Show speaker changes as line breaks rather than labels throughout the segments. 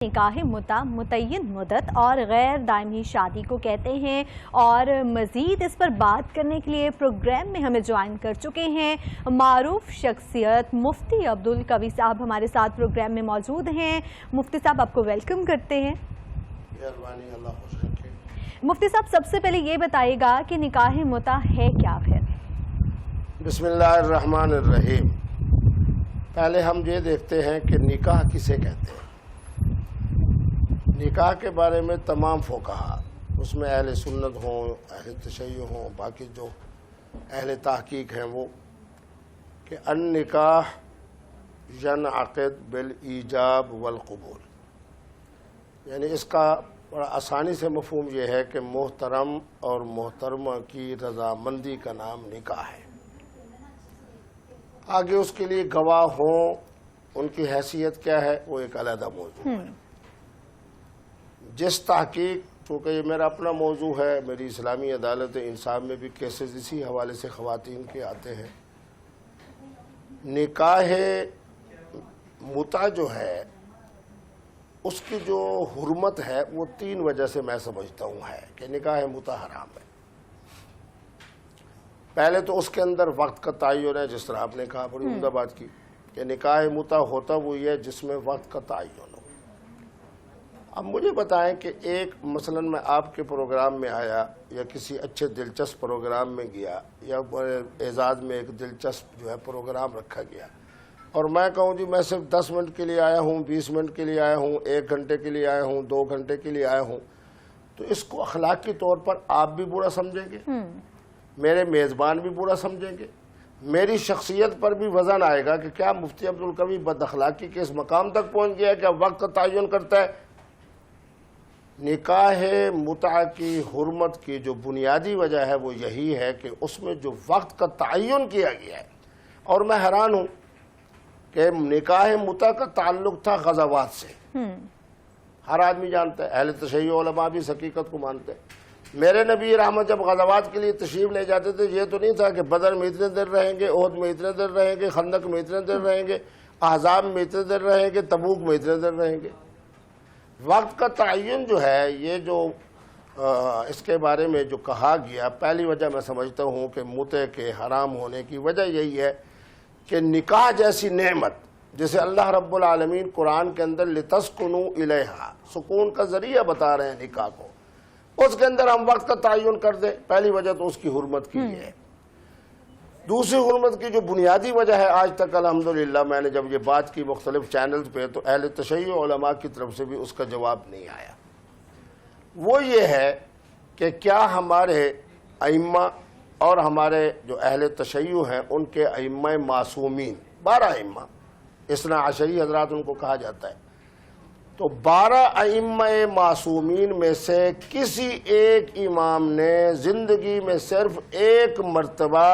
نکاح متع متعین مدت اور غیر دائمی شادی کو کہتے ہیں، اور مزید اس پر بات کرنے کے لیے پروگرام میں ہمیں جوائن کر چکے ہیں معروف شخصیت مفتی عبدالقوی صاحب ہمارے ساتھ پروگرام میں موجود ہیں۔ مفتی صاحب آپ کو ویلکم کرتے ہیں۔ مفتی صاحب سب سے پہلے یہ بتائیے گا کہ نکاح متع ہے کیا آخر؟
بسم اللہ الرحمن الرحیم۔ پہلے ہم یہ دیکھتے ہیں کہ نکاح کسے کہتے ہیں۔ نکاح کے بارے میں تمام فقہا، اس میں اہل سنت ہوں، اہل تشیع ہوں، باقی جو اہل تحقیق ہیں وہ، کہ النکاح ینعقد بالایجاب والقبول، یعنی اس کا بڑا آسانی سے مفہوم یہ ہے کہ محترم اور محترمہ کی رضامندی کا نام نکاح ہے۔ آگے اس کے لیے گواہ ہوں، ان کی حیثیت کیا ہے وہ ایک علیحدہ موضوع ہے۔ جس تحقیق، چونکہ یہ میرا اپنا موضوع ہے، میری اسلامی عدالت انصاف میں بھی کیسز اسی حوالے سے خواتین کے آتے ہیں۔ نکاح متع جو ہے اس کی جو حرمت ہے وہ تین وجہ سے میں سمجھتا ہوں ہے کہ نکاح متع حرام ہے۔ پہلے تو اس کے اندر وقت کا تعین ہے، جس طرح آپ نے کہا، بڑی عمدہ بات کی کہ نکاح متع ہوتا وہی ہے جس میں وقت کا تعین ہو۔ اب مجھے بتائیں کہ ایک مثلا میں آپ کے پروگرام میں آیا یا کسی اچھے دلچسپ پروگرام میں گیا یا اعزاز میں ایک دلچسپ جو ہے پروگرام رکھا گیا، اور میں کہوں جی میں صرف 10 منٹ کے لیے آیا ہوں، 20 منٹ کے لیے آیا ہوں، 1 گھنٹے کے لیے آیا ہوں، 2 گھنٹے کے لیے آیا ہوں، تو اس کو اخلاقی طور پر آپ بھی برا سمجھیں گے، میرے میزبان بھی برا سمجھیں گے، میری شخصیت پر بھی وزن آئے گا کہ کیا مفتی عبدالقوی بد اخلاقی کے اس مقام تک پہنچ گیا کہ اب وقت کا تعین کرتا ہے۔ نکاح متع کی حرمت کی جو بنیادی وجہ ہے وہ یہی ہے کہ اس میں جو وقت کا تعین کیا گیا ہے، اور میں حیران ہوں کہ نکاح متع کا تعلق تھا غزوات سے۔ ہر آدمی جانتا ہے، اہل تشیع علماء بھی اس حقیقت کو مانتے ہیں۔ میرے نبی رحمت جب غزوات کے لیے تشریف لے جاتے تھے، یہ تو نہیں تھا کہ بدر میں اتنے دیر رہیں گے، احد میں اتنے دیر رہیں گے، خندق میں اتنے دیر رہیں گے، احزاب میں اتنے دیر رہیں گے، تبوک میں اتنے دیر رہیں گے۔ وقت کا تعین جو ہے، یہ جو اس کے بارے میں جو کہا گیا، پہلی وجہ میں سمجھتا ہوں کہ متع کے حرام ہونے کی وجہ یہی ہے کہ نکاح جیسی نعمت جسے اللہ رب العالمین قرآن کے اندر لِتَسْكُنُوا إِلَيْهَا، سکون کا ذریعہ بتا رہے ہیں نکاح کو، اس کے اندر ہم وقت کا تعین کر دیں، پہلی وجہ تو اس کی حرمت کی ہے۔ دوسری حرمت کی جو بنیادی وجہ ہے، آج تک الحمدللہ میں نے جب یہ بات کی مختلف چینلز پہ تو اہل تشیع علماء کی طرف سے بھی اس کا جواب نہیں آیا، وہ یہ ہے کہ کیا ہمارے ائمہ اور ہمارے جو اہل تشیع ہیں ان کے ائمہ معصومین، 12 ائمہ، اثنا عشری حضرات ان کو کہا جاتا ہے، تو 12 ائمہ معصومین میں سے کسی ایک امام نے زندگی میں صرف ایک مرتبہ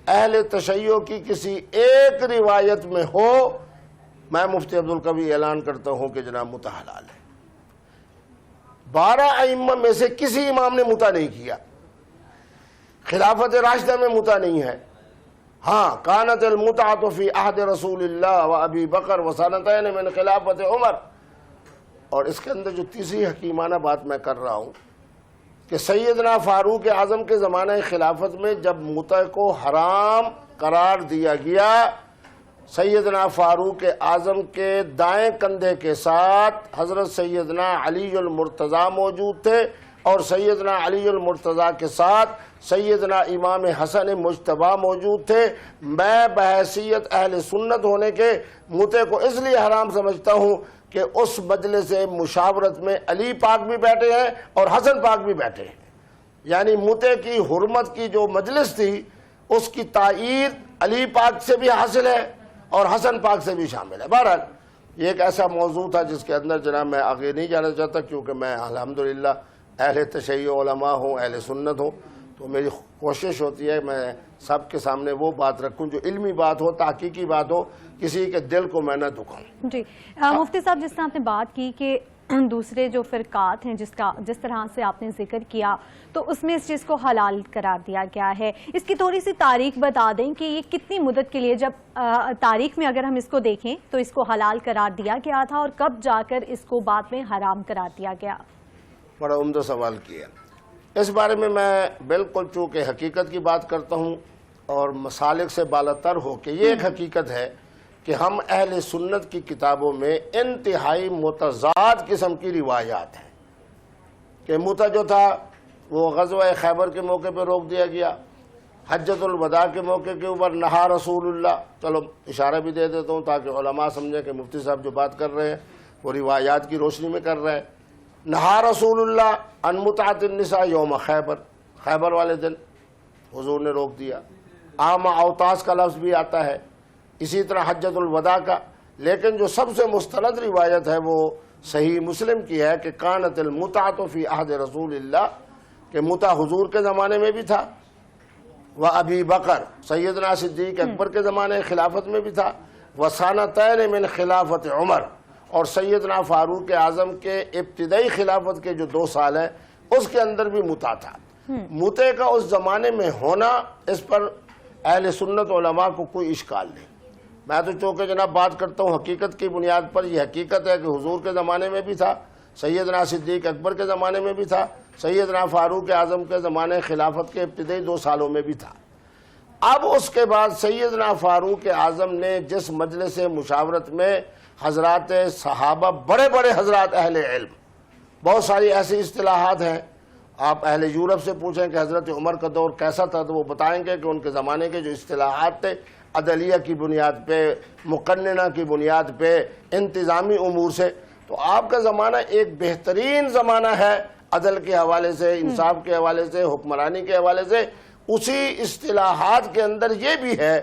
اہل تشیع کی کسی ایک روایت میں ہو، میں مفتی عبدالقوی اعلان کرتا ہوں کہ جناب متع حلال ہے۔ 12 ائمہ میں سے کسی امام نے متع نہیں کیا۔ خلافت راشدہ میں متع نہیں ہے۔ ہاں، کانت المتعۃ فی عہد رسول اللہ و ابی بکر و سنتین من خلافت عمر، اور اس کے اندر جو تیسری حکیمانہ بات میں کر رہا ہوں کہ سیدنا فاروق اعظم کے زمانہ خلافت میں جب متع کو حرام قرار دیا گیا، سیدنا فاروق اعظم کے دائیں کندھے کے ساتھ حضرت سیدنا علی المرتضیٰ موجود تھے، اور سیدنا علی المرتضیٰ کے ساتھ سیدنا امام حسن مجتبیٰ موجود تھے۔ میں بحیثیت اہل سنت ہونے کے متع کو اس لیے حرام سمجھتا ہوں کہ اس مجلس مشاورت میں علی پاک بھی بیٹھے ہیں اور حسن پاک بھی بیٹھے ہیں، یعنی متع کی حرمت کی جو مجلس تھی اس کی تائید علی پاک سے بھی حاصل ہے اور حسن پاک سے بھی شامل ہے۔ بہرحال یہ ایک ایسا موضوع تھا جس کے اندر جناب میں آگے نہیں جانا چاہتا، کیونکہ میں الحمدللہ اہل تشیع علماء ہوں، اہل سنت ہوں، تو میری کوشش ہوتی ہے میں سب کے سامنے وہ بات رکھوں جو علمی بات ہو، تحقیقی بات ہو، کسی کے دل کو میں نہ دکھاؤں۔
جی مفتی صاحب، جس طرح آپ نے بات کی کہ دوسرے جو فرقات ہیں جس طرح سے آپ نے ذکر کیا تو اس میں اس چیز کو حلال قرار دیا گیا ہے. اس کی تھوڑی سی تاریخ بتا دیں کہ یہ کتنی مدت کے لیے، جب تاریخ میں اگر ہم اس کو دیکھیں تو اس کو حلال قرار دیا گیا تھا اور کب جا کر اس کو بعد میں حرام قرار دیا گیا؟
بڑا عمدہ سوال کیا. اس بارے میں بالکل چونکہ حقیقت کی بات کرتا ہوں اور مسالک سے بالاتر ہو کہ یہ ایک حقیقت ہے کہ ہم اہل سنت کی کتابوں میں انتہائی متضاد قسم کی روایات ہیں کہ متع جو تھا وہ غزوہ خیبر کے موقع پہ روک دیا گیا، حجۃ الوداع کے موقع کے اوپر نہا رسول اللہ. چلو اشارہ بھی دے دیتا ہوں تاکہ علماء سمجھیں کہ مفتی صاحب جو بات کر رہے ہیں وہ روایات کی روشنی میں کر رہے ہیں. نہا رسول اللہ عن متعۃ النساء یوم خیبر والے دن حضور نے روک دیا. عام اوتاس کا لفظ بھی آتا ہے، اسی طرح حجۃ الوداع کا. لیکن جو سب سے مستند روایت ہے وہ صحیح مسلم کی ہے کہ کانت المتعۃ فی عہد رسول اللہ، کہ متع حضور کے زمانے میں بھی تھا، و ابی بکر سیدنا صدیق اکبر کے زمانے خلافت میں بھی تھا، و سنتین من خلافت عمر، اور سیدنا فاروق اعظم کے ابتدائی خلافت کے جو 2 سال ہیں اس کے اندر بھی متع تھا. متع کا اس زمانے میں ہونا اس پر اہل سنت علماء کو کوئی اشکال نہیں. میں تو چونکہ جناب بات کرتا ہوں حقیقت کی بنیاد پر. یہ حقیقت ہے کہ حضور کے زمانے میں بھی تھا، سیدنا صدیق اکبر کے زمانے میں بھی تھا، سیدنا فاروق اعظم کے زمانے خلافت کے ابتدائی 2 سالوں میں بھی تھا. اب اس کے بعد سیدنا فاروق اعظم نے جس مجلس مشاورت میں حضرات صحابہ، بڑے بڑے حضرات اہل علم، بہت ساری ایسی اصطلاحات ہیں، آپ اہل یورپ سے پوچھیں کہ حضرت عمر کا دور کیسا تھا تو وہ بتائیں گے کہ ان کے زمانے کے جو اصطلاحات تھے عدلیہ کی بنیاد پہ، مقننہ کی بنیاد پہ، انتظامی امور سے. تو آپ کا زمانہ ایک بہترین زمانہ ہے عدل کے حوالے سے، انصاف کے حوالے سے، حکمرانی کے حوالے سے. اسی اصطلاحات کے اندر یہ بھی ہے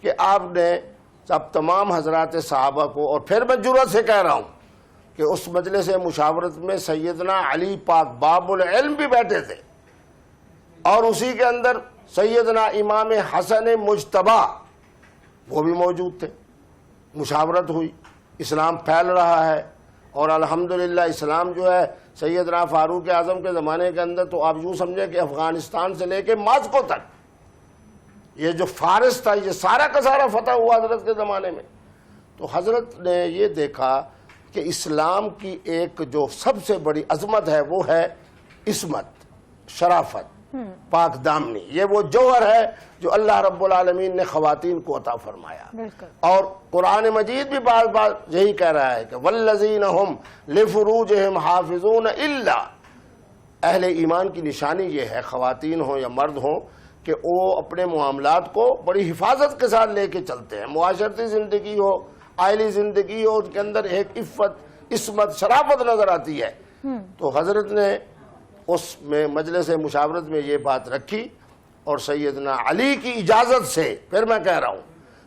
کہ آپ نے اب تمام حضرات صحابہ کو، اور پھر میں جرأت سے کہہ رہا ہوں کہ اس مجلس مشاورت میں سیدنا علی پاک باب العلم بھی بیٹھے تھے، اور اسی کے اندر سیدنا امام حسن مجتبی وہ بھی موجود تھے. مشاورت ہوئی، اسلام پھیل رہا ہے، اور الحمدللہ اسلام جو ہے سیدنا فاروق اعظم کے زمانے کے اندر تو آپ یوں سمجھیں کہ افغانستان سے لے کے ماسکو تک یہ جو فارس تھا یہ سارا کا سارا فتح ہوا حضرت کے زمانے میں. تو حضرت نے یہ دیکھا کہ اسلام کی ایک جو سب سے بڑی عظمت ہے وہ ہے عصمت، شرافت، پاک دامنی. یہ وہ جوہر ہے جو اللہ رب العالمین نے خواتین کو عطا فرمایا. اور قرآن مجید بھی بار بار یہی کہہ رہا ہے کہ والذین ہم لفروجہم حافظون الا، اہل ایمان کی نشانی یہ ہے، خواتین ہوں یا مرد ہوں، کہ وہ اپنے معاملات کو بڑی حفاظت کے ساتھ لے کے چلتے ہیں. معاشرتی زندگی ہو، عائلی زندگی ہو، ان کے اندر ایک عفت، عصمت، شرافت نظر آتی ہے. تو حضرت نے اس میں مجلس مشاورت میں یہ بات رکھی، اور سیدنا علی کی اجازت سے، پھر میں کہہ رہا ہوں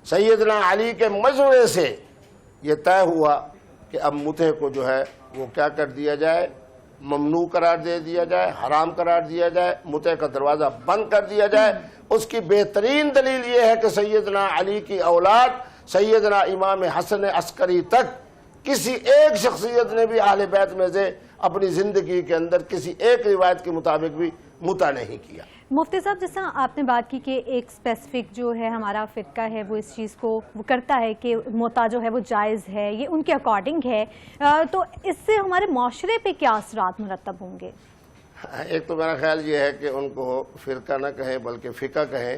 سیدنا علی کے مشورے سے یہ طے ہوا کہ اب متع کو جو ہے وہ کیا کر دیا جائے، ممنوع قرار دے دیا جائے، حرام قرار دیا جائے، متع کا دروازہ بند کر دیا جائے. اس کی بہترین دلیل یہ ہے کہ سیدنا علی کی اولاد سیدنا امام حسن عسکری تک کسی ایک شخصیت نے بھی اہل بیت میں سے اپنی زندگی کے اندر کسی ایک روایت کے مطابق بھی متع نہیں کیا.
مفتی صاحب، جس طرح آپ نے بات کی کہ ایک اسپیسیفک جو ہے ہمارا فرقہ ہے وہ اس چیز کو وہ کرتا ہے کہ متع جو ہے وہ جائز ہے، یہ ان کے اکارڈنگ ہے، تو اس سے ہمارے معاشرے پہ کیا اثرات مرتب ہوں گے؟
ایک تو میرا خیال یہ ہے کہ ان کو فرقہ نہ کہیں بلکہ فقہ کہیں،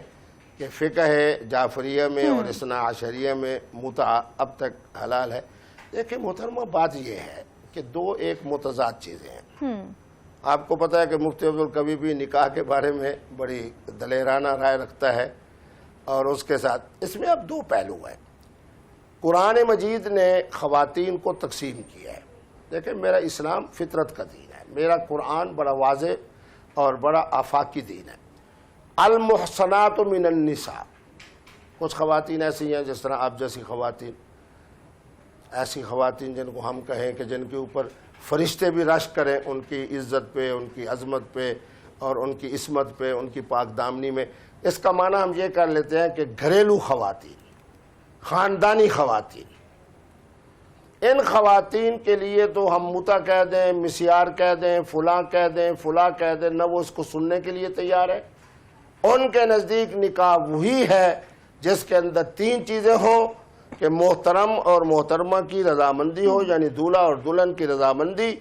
کہ فقہ جعفریہ میں اور اثنا عشریہ میں متع اب تک حلال ہے. دیکھیں محترمہ، بات یہ ہے کہ دو ایک متضاد چیزیں ہیں. آپ کو پتہ ہے کہ مفتی عبدالقوی بھی نکاح کے بارے میں بڑی دلیرانہ رائے رکھتا ہے، اور اس کے ساتھ اس میں اب 2 پہلو ہیں. قرآن مجید نے خواتین کو تقسیم کیا ہے. دیکھیں میرا اسلام فطرت کا دین ہے، میرا قرآن بڑا واضح اور بڑا آفاقی دین ہے. المحصنات من النساء، کچھ خواتین ایسی ہیں جس طرح آپ جیسی خواتین، ایسی خواتین جن کو ہم کہیں کہ جن کے اوپر فرشتے بھی رشک کریں ان کی عزت پہ، ان کی عظمت پہ اور ان کی عصمت پہ، ان کی پاک دامنی میں. اس کا معنی ہم یہ کر لیتے ہیں کہ گھریلو خواتین، خاندانی خواتین. ان خواتین کے لیے تو ہم متا کہہ دیں، مسیار کہہ دیں، فلاں کہہ دیں، فلاں کہہ دیں، نہ وہ اس کو سننے کے لیے تیار ہے۔ ان کے نزدیک نکاح وہی ہے جس کے اندر 3 چیزیں ہوں کہ محترم اور محترمہ کی رضامندی ہو، یعنی دولہا اور دلہن کی رضامندی،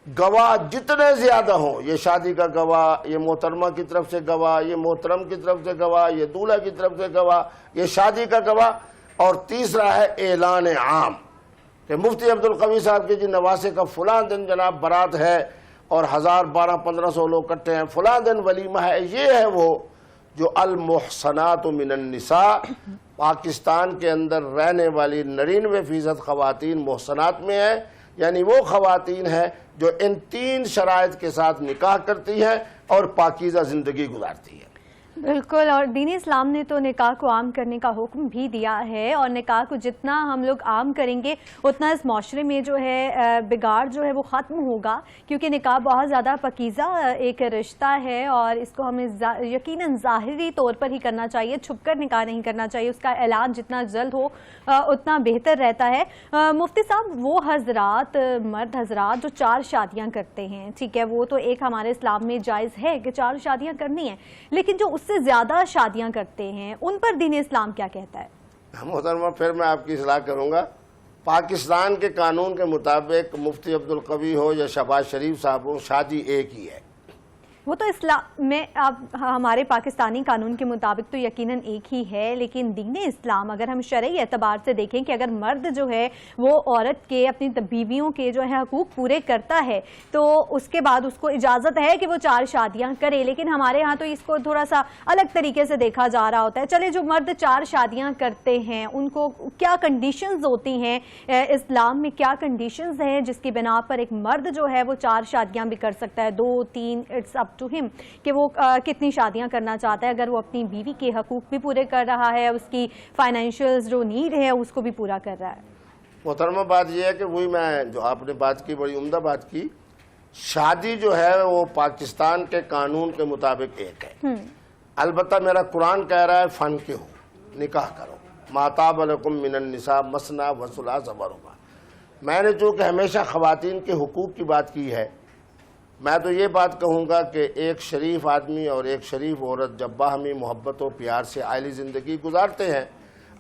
گواہ جتنے زیادہ ہوں، یہ شادی کا گواہ، یہ محترمہ کی طرف سے گواہ، یہ محترم کی طرف سے گواہ، یہ دولہا کی طرف سے گواہ، یہ شادی کا گواہ، اور تیسرا ہے اعلان عام کہ مفتی عبدالقوی صاحب کے نواسے کا فلاں دن جناب برات ہے اور 1000 1200 لوگ کٹے ہیں، فلاں دن ولیمہ ہے۔ یہ ہے وہ جو المحصنات من النساء، پاکستان کے اندر رہنے والی 99% خواتین محصنات میں ہیں، یعنی وہ خواتین ہیں جو ان 3 شرائط کے ساتھ نکاح کرتی ہیں اور پاکیزہ زندگی گزارتی ہیں۔
بالکل، اور دین اسلام نے تو نکاح کو عام کرنے کا حکم بھی دیا ہے، اور نکاح کو جتنا ہم لوگ عام کریں گے اتنا اس معاشرے میں جو ہے بگاڑ جو ہے وہ ختم ہوگا، کیونکہ نکاح بہت زیادہ پاکیزہ ایک رشتہ ہے اور اس کو ہمیں یقیناً ظاہری طور پر ہی کرنا چاہیے، چھپ کر نکاح نہیں کرنا چاہیے، اس کا اعلان جتنا جلد ہو اتنا بہتر رہتا ہے۔ مفتی صاحب، وہ حضرات، مرد حضرات جو 4 شادیاں کرتے ہیں، ٹھیک ہے، وہ تو ایک ہمارے اسلام میں جائز ہے کہ 4 شادیاں کرنی ہیں، لیکن جو اس سے زیادہ شادیاں کرتے ہیں ان پر دین اسلام کیا کہتا ہے؟
محترمہ، پھر میں آپ کی اصلاح کروں گا۔ پاکستان کے قانون کے مطابق مفتی عبدالقوی ہو یا شہباز شریف صاحب ہو، شادی ایک ہی ہے۔ وہ تو اسلام میں اب ہمارے پاکستانی قانون کے مطابق تو یقیناً ایک ہی ہے، لیکن دین اسلام اگر ہم شرعی اعتبار سے دیکھیں کہ اگر مرد جو ہے وہ عورت کے، اپنی بیویوں کے جو ہے حقوق پورے کرتا ہے تو اس کے بعد اس کو اجازت ہے کہ وہ 4 شادیاں کرے، لیکن ہمارے ہاں تو اس کو تھوڑا سا الگ طریقے سے دیکھا جا رہا ہوتا ہے۔ چلے، جو مرد 4 شادیاں کرتے ہیں ان کو کیا کنڈیشنز ہوتی ہیں، اسلام میں کیا کنڈیشنز ہیں جس کی بنا پر ایک مرد جو ہے وہ 4 شادیاں بھی کر سکتا ہے، 2 3 اٹس اپ ٹو ہم کہ وہ کتنی شادیاں کرنا چاہتا ہے، اگر وہ اپنی بیوی کے حقوق بھی پورے کر رہا ہے، اس کی فائنینشیل جو نیڈ ہے اس کو بھی پورا کر رہا ہے۔ محترمہ، بات یہ ہے کہ وہی میں جو آپ نے بات کی، بڑی عمدہ بات کی، شادی جو ہے وہ پاکستان کے قانون کے مطابق ایک ہے۔ البتہ میرا قرآن کہہ رہا ہے فن کے ہو، نکاح کرو، ما طاب لکم من النساء مثنی و ثلاث و رباع۔ میں نے چونکہ ہمیشہ خواتین کے حقوق کی بات کی ہے، میں تو یہ بات کہوں گا کہ ایک شریف آدمی اور ایک شریف عورت جب باہمی محبت و پیار سے عائلی زندگی گزارتے ہیں،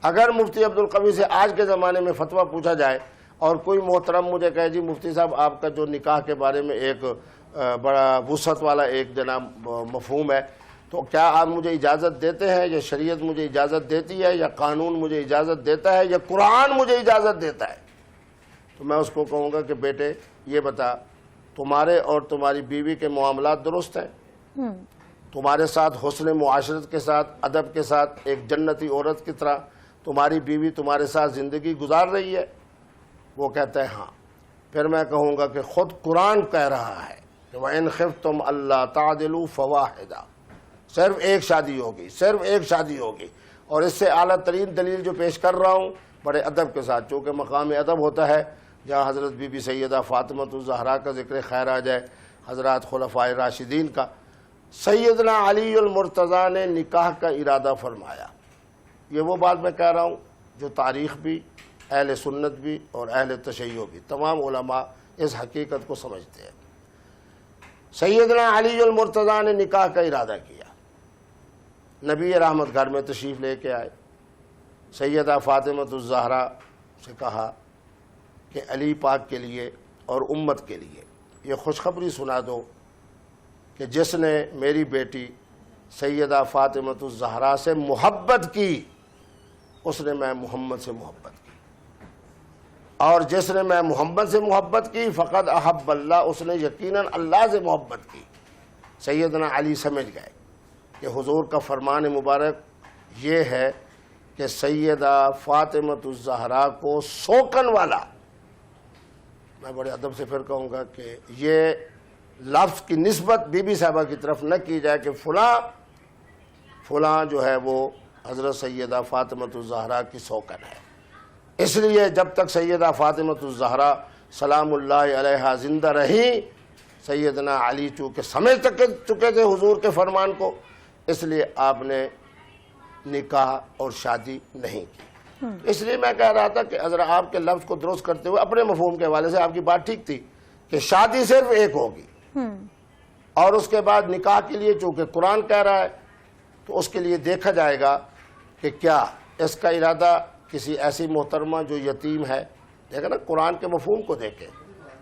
اگر مفتی عبدالقوی سے آج کے زمانے میں فتویٰ پوچھا جائے اور کوئی محترم مجھے کہے جی مفتی صاحب آپ کا جو نکاح کے بارے میں ایک بڑا وسعت والا ایک جناب مفہوم ہے، تو کیا آپ مجھے اجازت دیتے ہیں، یا شریعت مجھے اجازت دیتی ہے، یا قانون مجھے اجازت دیتا ہے، یا قرآن مجھے اجازت دیتا ہے، تو میں اس کو کہوں گا کہ بیٹے یہ بتا، تمہارے اور تمہاری بیوی کے معاملات درست ہیں، تمہارے ساتھ حسن معاشرت کے ساتھ، ادب کے ساتھ، ایک جنتی عورت کی طرح تمہاری بیوی تمہارے ساتھ زندگی گزار رہی ہے؟ وہ کہتا ہے ہاں۔ پھر میں کہوں گا کہ خود قرآن کہہ رہا ہے کہ وَإِنْ خِفْتُمْ أَلَّا تَعْدِلُوا فَوَاحِدًا، صرف ایک شادی ہوگی، صرف ایک شادی ہوگی۔ اور اس سے اعلیٰ ترین دلیل جو پیش کر رہا ہوں بڑے ادب کے ساتھ، چونکہ مقام ادب ہوتا ہے جہاں حضرت بی بی سیدہ فاطمہ الزہرا کا ذکر خیر آ جائے، حضرات خلفائے راشدین کا۔ سیدنا علی المرتضیٰ نے نکاح کا ارادہ فرمایا، یہ وہ بات میں کہہ رہا ہوں جو تاریخ بھی، اہل سنت بھی اور اہل تشیع بھی، تمام علماء اس حقیقت کو سمجھتے ہیں۔ سیدنا علی المرتضیٰ نے نکاح کا ارادہ کیا، نبی رحمت گھر میں تشریف لے کے آئے، سیدہ فاطمہ الزہرا سے کہا کہ علی پاک کے لیے اور امت کے لیے یہ خوشخبری سنا دو کہ جس نے میری بیٹی سیدہ فاطمہ الزہرا سے محبت کی اس نے میں محمد سے محبت کی، اور جس نے میں محمد سے محبت کی فقد احب اللہ، اس نے یقیناً اللہ سے محبت کی۔ سیدنا علی سمجھ گئے کہ حضور کا فرمان مبارک یہ ہے کہ سیدہ فاطمہ الزہرا کو سوکن والا، میں بڑے ادب سے پھر کہوں گا کہ یہ لفظ کی نسبت بی بی صاحبہ کی طرف نہ کی جائے کہ فلاں جو ہے وہ حضرت سیدہ فاطمہ الزہرا کی سوکن ہے۔ اس لیے جب تک سیدہ فاطمہ الزہرا سلام اللہ علیہا زندہ رہی، سیدنا علی چونکہ سمجھ چکے تھے حضور کے فرمان کو، اس لیے آپ نے نکاح اور شادی نہیں کی۔ اس لیے میں کہہ رہا تھا کہ ذرا آپ کے لفظ کو درست کرتے ہوئے اپنے مفہوم کے حوالے سے آپ کی بات ٹھیک تھی کہ شادی صرف ایک ہوگی، اور اس کے بعد نکاح کے لیے چونکہ قرآن کہہ رہا ہے تو اس کے لیے دیکھا جائے گا کہ کیا اس کا ارادہ کسی ایسی محترمہ جو یتیم ہے، دیکھیں نا قرآن کے مفہوم کو دیکھیں،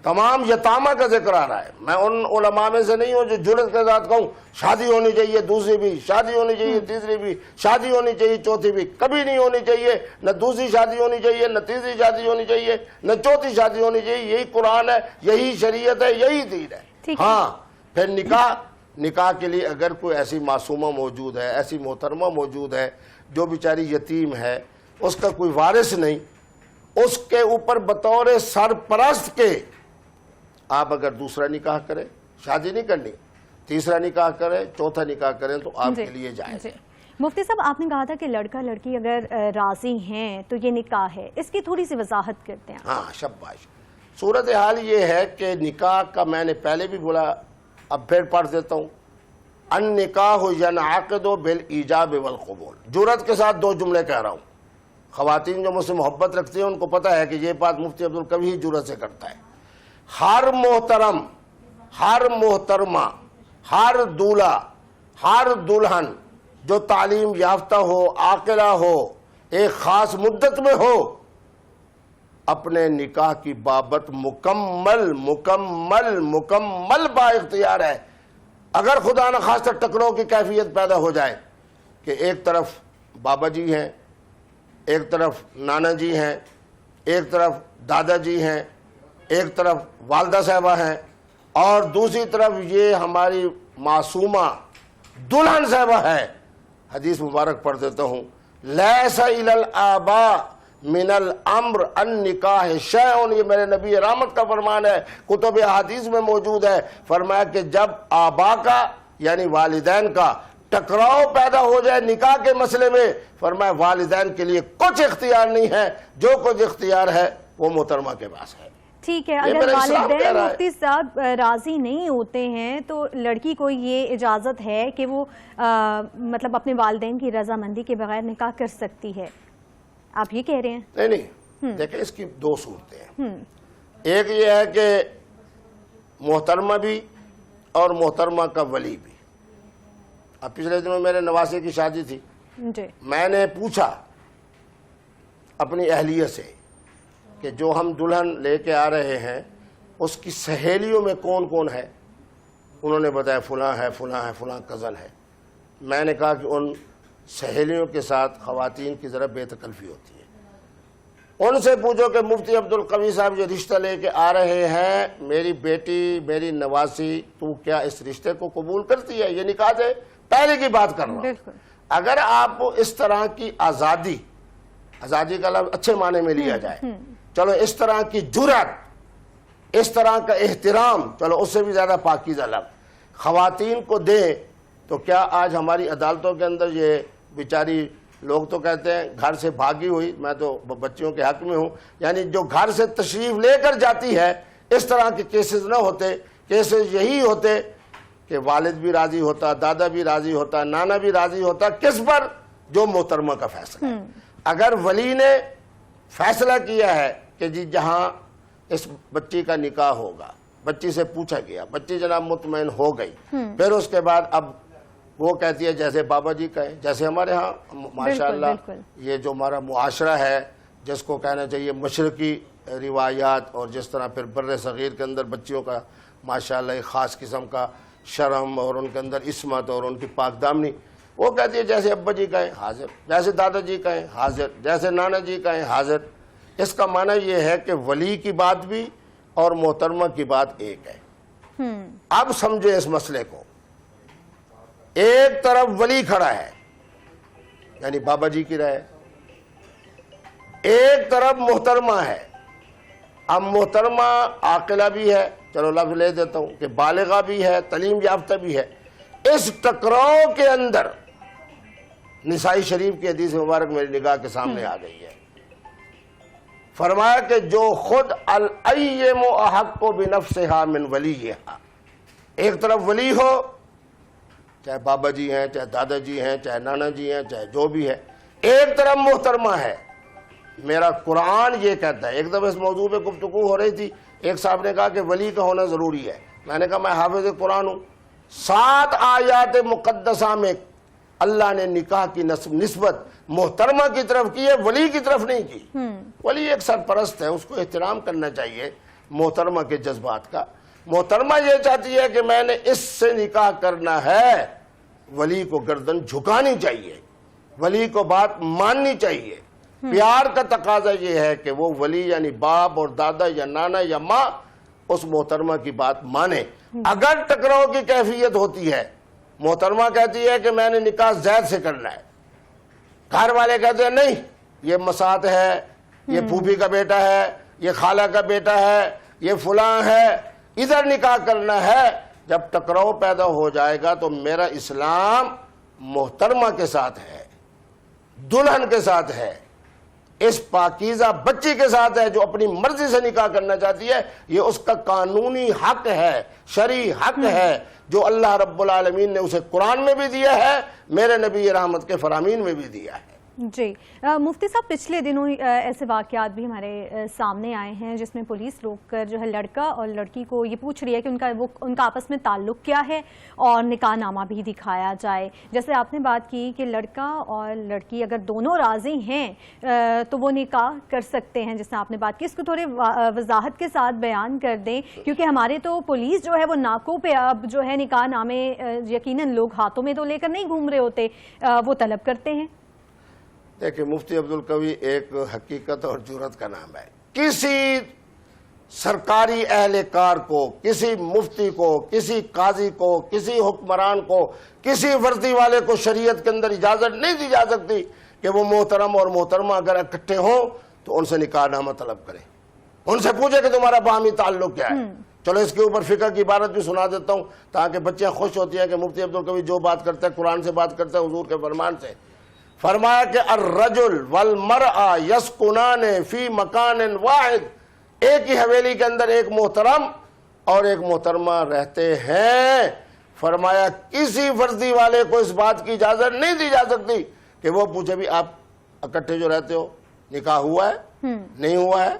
تمام یتامہ کا ذکر آ رہا ہے۔ میں ان علماء میں سے نہیں ہوں جو جرت کے ساتھ کہوں شادی ہونی چاہیے دوسری بھی، شادی ہونی چاہیے تیسری بھی، شادی ہونی چاہیے چوتھی بھی، کبھی نہیں ہونی چاہیے، نہ دوسری شادی ہونی چاہیے، نہ تیسری شادی ہونی چاہیے، نہ چوتھی شادی ہونی چاہیے۔ یہی قرآن ہے، یہی شریعت ہے، یہی دین ہے۔ ہاں پھر نکاح کے لیے اگر کوئی ایسی معصومہ موجود ہے، ایسی محترمہ موجود ہے جو بیچاری یتیم ہے، اس کا کوئی وارث نہیں، اس کے اوپر بطور سرپرست کے آپ اگر دوسرا نکاح کریں، شادی نہیں کرنی، تیسرا نکاح کریں، چوتھا نکاح کریں تو آپ کے لیے جائز ہے۔
مفتی صاحب آپ نے کہا تھا کہ لڑکا لڑکی اگر راضی ہیں تو یہ نکاح ہے، اس کی تھوڑی سی وضاحت کرتے ہیں۔
ہاں شاباش۔ صورتحال یہ ہے کہ نکاح کا میں نے پہلے بھی بولا، اب پھر پڑھ دیتا ہوں، النکاح ینعقد بالایجاب والقبول۔ جرأت کے ساتھ دو جملے کہہ رہا ہوں، خواتین جو مجھ سے محبت رکھتی ہیں ان کو پتہ ہے کہ یہ بات مفتی عبدالقوی ہی جرأت سے کرتا ہے۔ ہر محترم، ہر محترمہ، ہر دولہا، ہر دلہن جو تعلیم یافتہ ہو، عاقلہ ہو، ایک خاص مدت میں ہو، اپنے نکاح کی بابت مکمل مکمل مکمل با اختیار ہے۔ اگر خدا نخواستہ ٹکراؤ کی کیفیت پیدا ہو جائے کہ ایک طرف بابا جی ہیں، ایک طرف نانا جی ہیں، ایک طرف دادا جی ہیں، ایک طرف والدہ صاحبہ ہیں، اور دوسری طرف یہ ہماری معصومہ دلہن صاحبہ ہے، حدیث مبارک پڑھ دیتا ہوں، لیس الی الآباء من الامر النکاح شیء، یہ میرے نبی رحمت کا فرمان ہے، کتب احادیث میں موجود ہے۔ فرمایا کہ جب آبا کا یعنی والدین کا ٹکراؤ پیدا ہو جائے نکاح کے مسئلے میں، فرمایا والدین کے لیے کچھ اختیار نہیں ہے، جو کچھ اختیار ہے وہ محترمہ کے پاس ہے۔
ٹھیک ہے، اگر والدین مفتی صاحب راضی نہیں ہوتے ہیں تو لڑکی کو یہ اجازت ہے کہ وہ مطلب اپنے والدین کی رضامندی کے بغیر نکاح کر سکتی ہے، آپ یہ کہہ رہے ہیں؟
نہیں، دیکھیں اس کی دو صورتیں ہیں۔ ایک یہ ہے کہ محترمہ بھی اور محترمہ کا ولی بھی۔ اب پچھلے دنوں میرے نواسے کی شادی تھی، میں نے پوچھا اپنی اہلیہ سے کہ جو ہم دلہن لے کے آ رہے ہیں اس کی سہیلیوں میں کون کون ہے؟ انہوں نے بتایا فلاں ہے، فلاں ہے، فلاں کزن ہے۔ میں نے کہا کہ ان سہیلیوں کے ساتھ خواتین کی ذرا بے تکلفی ہوتی ہے، ان سے پوچھو کہ مفتی عبدالقوی صاحب جو رشتہ لے کے آ رہے ہیں، میری بیٹی، میری نواسی، تو کیا اس رشتے کو قبول کرتی ہے؟ یہ نکاح سے پہلے کی بات کر رہا ہوں۔ اگر آپ اس طرح کی آزادی کا لفظ اچھے معنی میں لیا جائے، چلو اس طرح کی جرأت، اس طرح کا احترام، چلو اس سے بھی زیادہ پاکیزہ لفظ خواتین کو دیں، تو کیا آج ہماری عدالتوں کے اندر یہ بیچاری لوگ تو کہتے ہیں گھر سے بھاگی ہوئی، میں تو بچیوں کے حق میں ہوں، یعنی جو گھر سے تشریف لے کر جاتی ہے، اس طرح کے کیسز نہ ہوتے، کیسز یہی ہوتے کہ والد بھی راضی ہوتا، دادا بھی راضی ہوتا، نانا بھی راضی ہوتا، کس پر؟ جو محترمہ کا فیصلہ ہے۔ اگر ولی نے فیصلہ کیا ہے کہ جی جہاں اس بچی کا نکاح ہوگا، بچی سے پوچھا گیا، بچی جناب مطمئن ہو گئی، پھر اس کے بعد اب وہ کہتی ہے جیسے بابا جی کہیں، جیسے ہمارے ہاں ماشاءاللہ یہ جو ہمارا معاشرہ ہے جس کو کہنا چاہیے مشرقی روایات، اور جس طرح پھر بر صغیر کے اندر بچیوں کا ماشاءاللہ ایک خاص قسم کا شرم اور ان کے اندر عصمت اور ان کی پاک دامنی، وہ کہتی ہے جیسے ابا جی کہیں حاضر، جیسے دادا جی کہیں حاضر، جیسے نانا جی کہیں حاضر۔ اس کا معنی یہ ہے کہ ولی کی بات بھی اور محترمہ کی بات ایک ہے۔ اب سمجھے اس مسئلے کو، ایک طرف ولی کھڑا ہے یعنی بابا جی کی رائے، ایک طرف محترمہ ہے۔ اب محترمہ عاقلہ بھی ہے، چلو لفظ لے دیتا ہوں کہ بالغہ بھی ہے، تعلیم یافتہ بھی ہے۔ اس ٹکراؤ کے اندر نسائی شریف کی حدیث مبارک میری نگاہ کے سامنے آ گئی ہے، فرمایا کہ جو خود الائم احق بنفسها من ولیہا، ایک طرف ولی ہو، چاہے بابا جی ہیں، چاہے دادا جی ہیں، چاہے نانا جی ہیں، چاہے جو بھی ہے، ایک طرف محترمہ ہے، میرا قرآن یہ کہتا ہے. ایک دفعہ اس موضوع پہ گفتگو ہو رہی تھی, ایک صاحب نے کہا کہ ولی کا ہونا ضروری ہے. میں نے کہا میں حافظ قرآن ہوں, 7 آیات مقدسہ میں اللہ نے نکاح کی نسبت محترمہ کی طرف کی ہے, ولی کی طرف نہیں کی. ولی ایک سرپرست ہے, اس کو احترام کرنا چاہیے محترمہ کے جذبات کا. محترمہ یہ چاہتی ہے کہ میں نے اس سے نکاح کرنا ہے, ولی کو گردن جھکانی چاہیے, ولی کو بات ماننی چاہیے. پیار کا تقاضا یہ ہے کہ وہ ولی یعنی باپ اور دادا یا نانا یا ماں اس محترمہ کی بات مانے. اگر ٹکراؤ کی کیفیت ہوتی ہے, محترمہ کہتی ہے کہ میں نے نکاح زید سے کرنا ہے, گھر والے کہتے ہیں نہیں یہ مسات ہے, یہ پھوپھی کا بیٹا ہے, یہ خالہ کا بیٹا ہے, یہ فلاں ہے, ادھر نکاح کرنا ہے. جب ٹکراؤ پیدا ہو جائے گا تو میرا اسلام محترمہ کے ساتھ ہے, دلہن کے ساتھ ہے, اس پاکیزہ بچی کے ساتھ ہے جو اپنی مرضی سے نکاح کرنا چاہتی ہے. یہ اس کا قانونی حق ہے, شرعی حق ہے, جو اللہ رب العالمین نے اسے قرآن میں بھی دیا ہے, میرے نبی رحمت کے فرامین میں بھی دیا ہے.
جی مفتی صاحب, پچھلے دنوں ایسے واقعات بھی ہمارے سامنے آئے ہیں جس میں پولیس روک کر جو ہے لڑکا اور لڑکی کو یہ پوچھ رہی ہے کہ ان کا آپس میں تعلق کیا ہے اور نکاح نامہ بھی دکھایا جائے. جیسے آپ نے بات کی کہ لڑکا اور لڑکی اگر دونوں راضی ہیں تو وہ نکاح کر سکتے ہیں, جس میں آپ نے بات کی, اس کو تھوڑے وضاحت کے ساتھ بیان کر دیں, کیونکہ ہمارے تو پولیس جو ہے وہ ناکوں پہ اب جو ہے نکاح نامے یقیناً لوگ ہاتھوں میں تو لے کر نہیں گھوم رہے ہوتے, وہ طلب کرتے ہیں.
دیکھیں مفتی عبدالقوی ایک حقیقت اور جرات کا نام ہے. کسی سرکاری اہلکار کو, کسی مفتی کو, کسی قاضی کو, کسی حکمران کو, کسی ورزی والے کو شریعت کے اندر اجازت نہیں دی جا سکتی کہ وہ محترم اور محترمہ اگر اکٹھے ہوں تو ان سے نکاح نامہ طلب کریں, ان سے پوچھے کہ تمہارا باہمی تعلق کیا ہے. چلو اس کے اوپر فقہ کی عبارت بھی سنا دیتا ہوں تاکہ بچیاں خوش ہوتی ہیں کہ مفتی عبدالقوی جو بات کرتے ہیں قرآن سے بات کرتے ہیں, حضور کے فرمان سے. فرمایا کہ الرجل والمرأة یسکنان فی مکان واحد, ایک ہی حویلی کے اندر ایک محترم اور ایک محترمہ رہتے ہیں. فرمایا کسی فرضی والے کو اس بات کی اجازت نہیں دی جا سکتی کہ وہ پوچھے بھی آپ اکٹھے جو رہتے ہو نکاح ہوا ہے نہیں ہوا ہے,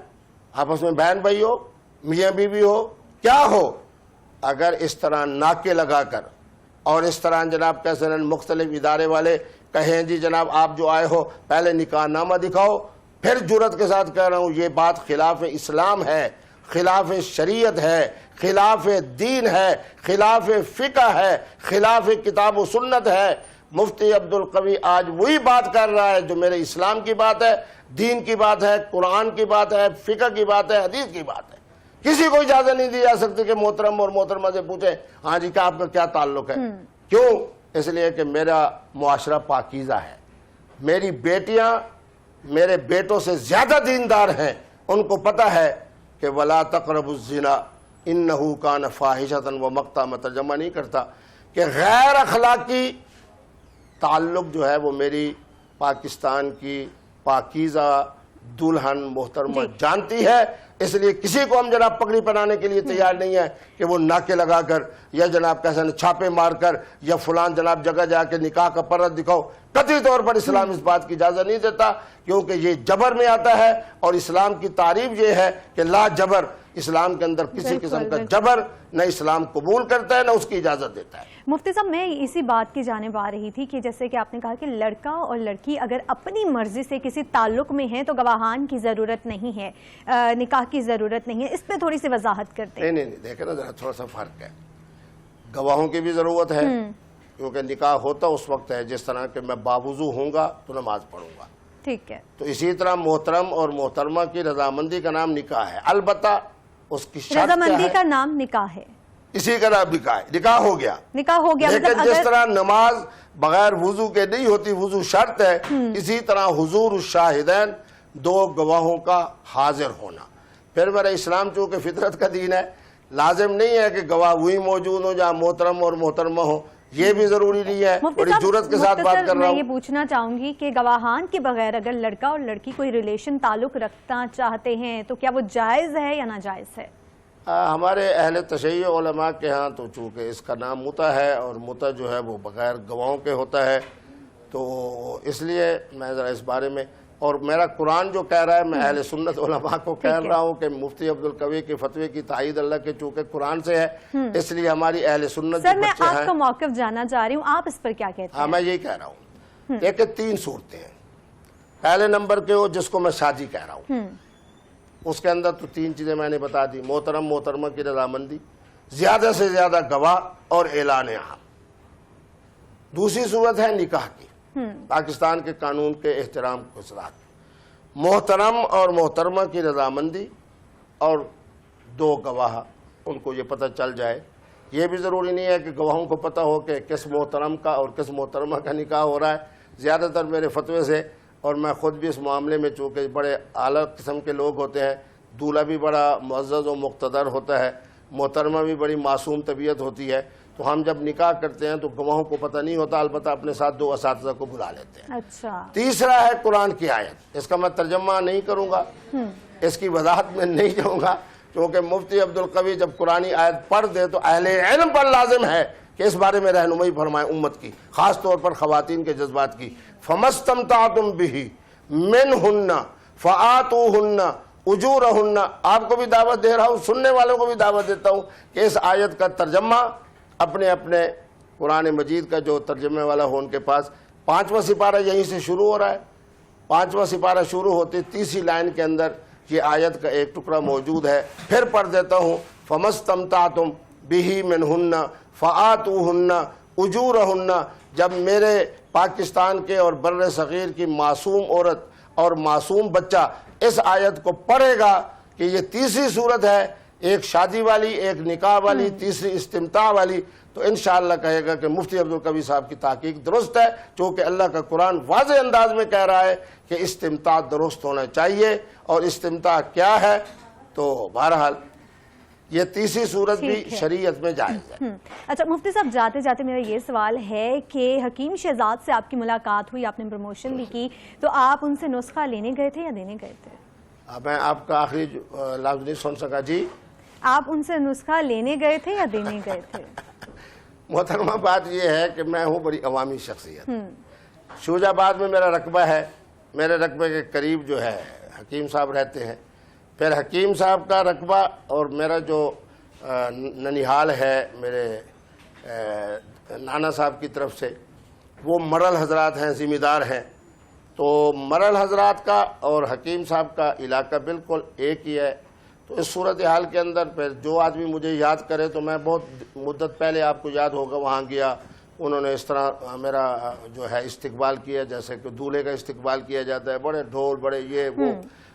آپس میں بہن بھائی ہو, میاں بیوی ہو, کیا ہو. اگر اس طرح ناکے لگا کر اور اس طرح جناب کیسے مختلف ادارے والے کہیں جی جناب آپ جو آئے ہو پہلے نکاح نامہ دکھاؤ, پھر جرات کے ساتھ کہہ رہا ہوں یہ بات خلاف اسلام ہے, خلاف شریعت ہے, خلاف دین ہے, خلاف فقہ ہے, خلاف کتاب و سنت ہے. مفتی عبدالقوی آج وہی بات کر رہا ہے جو میرے اسلام کی بات ہے, دین کی بات ہے, قرآن کی بات ہے, فقہ کی بات ہے, حدیث کی بات ہے. کسی کو اجازت نہیں دی جا سکتی کہ محترم اور محترمہ سے پوچھیں ہاں جی کہ آپ کا کیا تعلق ہے. کیوں؟ اس لیے کہ میرا معاشرہ پاکیزہ ہے, میری بیٹیاں میرے بیٹوں سے زیادہ دیندار ہیں, ان کو پتہ ہے کہ وَلَا تَقْرَبُوا الزِّنَا إِنَّهُ كَانَ فَاحِشَةً وَمَقْتًا میں ترجمہ نہیں کرتا کہ غیر اخلاقی تعلق جو ہے وہ میری پاکستان کی پاکیزہ دلہن محترمہ جانتی ہے. اس لیے کسی کو ہم جناب پگڑی پہنانے کے لیے تیار نہیں ہے کہ وہ ناکے لگا کر یا جناب کیسے چھاپے مار کر یا فلان جناب جگہ جا کے نکاح کا پرد دکھاؤ. قطعی طور پر اسلام اس بات کی اجازت نہیں دیتا, کیونکہ یہ جبر میں آتا ہے, اور اسلام کی تعریف یہ ہے کہ لا جبر, اسلام کے اندر کسی قسم کا جبر نہ اسلام قبول کرتا ہے نہ اس کی اجازت دیتا ہے.
مفتی صاحب میں اسی بات کی جانب آ رہی تھی کہ جیسے کہ آپ نے کہا کہ لڑکا اور لڑکی اگر اپنی مرضی سے کسی تعلق میں ہیں تو گواہان کی ضرورت نہیں ہے, نکاح کی ضرورت نہیں ہے. اس پہ تھوڑی سی وضاحت کرتے ہیں.
نہیں دیکھیں نا ذرا تھوڑا سا فرق ہے. گواہوں کی بھی ضرورت ہے کیونکہ نکاح ہوتا اس وقت ہے جس طرح کہ میں باوضو ہوں گا تو نماز پڑھوں گا,
ٹھیک ہے. تو
اسی طرح محترم اور محترمہ کی رضامندی کا نام نکاح ہے. البتہ اس کی شرط
رضامندی کا نام نکاح ہے,
اسی کا نام نکاح ہے. نکاح ہو گیا, لیکن جس طرح نماز بغیر وضو کے نہیں ہوتی, وضو شرط ہے, اسی طرح حضور الشاہدین, دو گواہوں کا حاضر ہونا. پھر میرا اسلام چونکہ فطرت کا دین ہے, لازم نہیں ہے کہ گواہ وہی موجود ہو جہاں محترم اور محترمہ ہو, یہ بھی ضروری نہیں ہے. بڑی جرات کے ساتھ بات کر رہا ہوں.
میں یہ پوچھنا چاہوں گی کہ گواہان کے بغیر اگر لڑکا اور لڑکی کوئی ریلیشن تعلق رکھنا چاہتے ہیں تو کیا وہ جائز ہے یا ناجائز ہے؟
ہمارے اہل تشیع علماء کے ہاں تو چونکہ اس کا نام متع ہے اور متع جو ہے وہ بغیر گواہوں کے ہوتا ہے, تو اس لیے میں ذرا اس بارے میں اور میرا قرآن جو کہہ رہا ہے، میں اہل سنت علماء کو کہہ رہا ہوں کہ مفتی عبدالقوی کے فتوے کی تائید اللہ کے چونکہ قرآن سے ہے، اس لیے ہماری اہل سنت
سر
جو
میں
بچے
آپ
ہیں،
کا موقف جاننا چاہ رہی ہوں، آپ اس پر کیا کہتے
ہاں
ہیں؟
میں یہی کہہ رہا ہوں، دیکھیں 3 صورتیں ہیں۔ پہلے نمبر کے وہ جس کو میں شادی کہہ رہا ہوں، اس کے اندر تو 3 چیزیں میں نے بتا دی: محترم محترمہ کی رضامندی، زیادہ سے زیادہ گواہ اور اعلان عام۔ دوسری صورت ہے نکاح کی، پاکستان کے قانون کے احترام کے ساتھ محترم اور محترمہ کی رضامندی اور 2 گواہ، ان کو یہ پتہ چل جائے۔ یہ بھی ضروری نہیں ہے کہ گواہوں کو پتہ ہو کہ کس محترم کا اور کس محترمہ کا نکاح ہو رہا ہے۔ زیادہ تر میرے فتوے سے، اور میں خود بھی اس معاملے میں چونکہ بڑے اعلیٰ قسم کے لوگ ہوتے ہیں، دولہا بھی بڑا معزز و مقتدر ہوتا ہے، محترمہ بھی بڑی معصوم طبیعت ہوتی ہے، تو ہم جب نکاح کرتے ہیں تو گواہوں کو پتہ نہیں ہوتا، البتہ اپنے ساتھ 2 اساتذہ کو بلا لیتے ہیں۔
اچھا،
تیسرا ہے قرآن کی آیت، اس کا میں ترجمہ نہیں کروں گا، اس کی وضاحت میں نہیں جاؤں گا، کیونکہ مفتی عبدالقوی جب قرآنی آیت پڑھ دے تو اہل علم پر لازم ہے کہ اس بارے میں رہنمائی فرمائے امت کی، خاص طور پر خواتین کے جذبات کی۔ فَمَسْتَمْتَعْتُمْ بِهِ مِنْهُنَّ فَآتُوهُنَّ أُجُورَهُنَّ۔ آپ کو بھی دعوت دے رہا ہوں، سننے والوں کو بھی دعوت دیتا ہوں کہ اس آیت کا ترجمہ اپنے اپنے قرآن مجید کا جو ترجمے والا ہو ان کے پاس، 5واں سپارہ یہیں سے شروع ہو رہا ہے۔ 5واں سپارہ شروع ہوتے 30 لائن کے اندر یہ آیت کا ایک ٹکڑا موجود ہے، پھر پڑھ دیتا ہوں۔ فَمَسْتَمْتَعْتُمْ بِهِ مِنْهُنَّ فَآتُوهُنَّ أُجُورَهُنَّ۔ جب میرے پاکستان کے اور بر صغیر کی معصوم عورت اور معصوم بچہ اس آیت کو پڑھے گا کہ یہ تیسری صورت ہے، ایک شادی والی، ایک نکاح والی، تیسری استمتاع والی، تو انشاءاللہ کہے گا کہ مفتی عبدالقوی صاحب کی تحقیق درست ہے، چونکہ اللہ کا قرآن واضح انداز میں کہہ رہا ہے کہ استمتاع درست ہونا چاہیے، اور استمتاع کیا ہے؟ تو بہرحال یہ تیسری صورت بھی شریعت میں جائز ہے۔
اچھا مفتی صاحب، جاتے جاتے میرا یہ سوال ہے کہ حکیم شہزاد سے آپ کی ملاقات ہوئی، آپ نے پروموشن بھی کی، تو آپ ان سے نسخہ لینے گئے تھے یا دینے گئے تھے؟
میں آپ کا آخری لفظ نہیں سن سکا جی۔
آپ ان سے نسخہ لینے گئے تھے یا دینے گئے تھے؟
محترمہ بات یہ ہے کہ میں ہوں بڑی عوامی شخصیت، شوج آباد میں میرا رقبہ ہے، میرے رقبے کے قریب جو ہے حکیم صاحب رہتے ہیں، پھر حکیم صاحب کا رقبہ اور میرا جو ننیحال ہے میرے نانا صاحب کی طرف سے، وہ مرل حضرات ہیں، ذمہ دار ہیں، تو مرل حضرات کا اور حکیم صاحب کا علاقہ بالکل ایک ہی ہے۔ تو اس صورتحال کے اندر پھر جو آدمی مجھے یاد کرے، تو میں بہت مدت پہلے آپ کو یاد ہوگا وہاں گیا، انہوں نے اس طرح میرا جو ہے استقبال کیا جیسے کہ دولہے کا استقبال کیا جاتا ہے، بڑے ڈھول بڑے یہ وہ،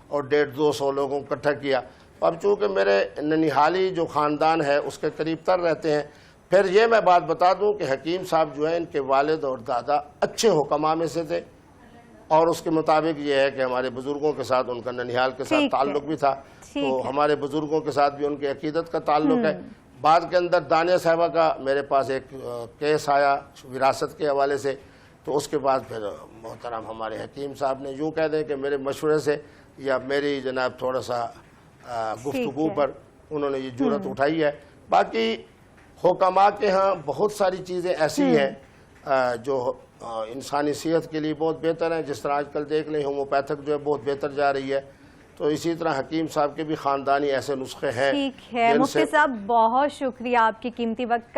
اور 150-200 لوگوں کو اکٹھا کیا۔ اب چونکہ میرے ننیحالی جو خاندان ہے اس کے قریب تر رہتے ہیں، پھر یہ میں بات بتا دوں کہ حکیم صاحب جو ہیں ان کے والد اور دادا اچھے حکماء میں سے تھے، اور اس کے مطابق یہ ہے کہ ہمارے بزرگوں کے ساتھ ان کا ننیحال کے ساتھ تعلق بھی تھا، تو ہمارے بزرگوں کے ساتھ بھی ان کی عقیدت کا تعلق ہے۔ بعد کے اندر دانیہ صاحبہ کا میرے پاس ایک کیس آیا وراثت کے حوالے سے، تو اس کے بعد پھر محترم ہمارے حکیم صاحب نے یوں کہہ دیں کہ میرے مشورے سے یا میری جناب تھوڑا سا گفتگو پر انہوں نے یہ جرأت اٹھائی ہے۔ باقی حکماء کے ہاں بہت ساری چیزیں ایسی ہیں جو انسانی صحت کے لیے بہت بہتر ہیں، جس طرح آج کل دیکھ لیں ہومیوپیتھک جو ہے بہت بہتر جا رہی ہے، تو اسی طرح حکیم صاحب کے بھی خاندانی ایسے نسخے ہیں۔
ٹھیک ہے مفتی صاحب، بہت شکریہ آپ کی قیمتی وقت کا۔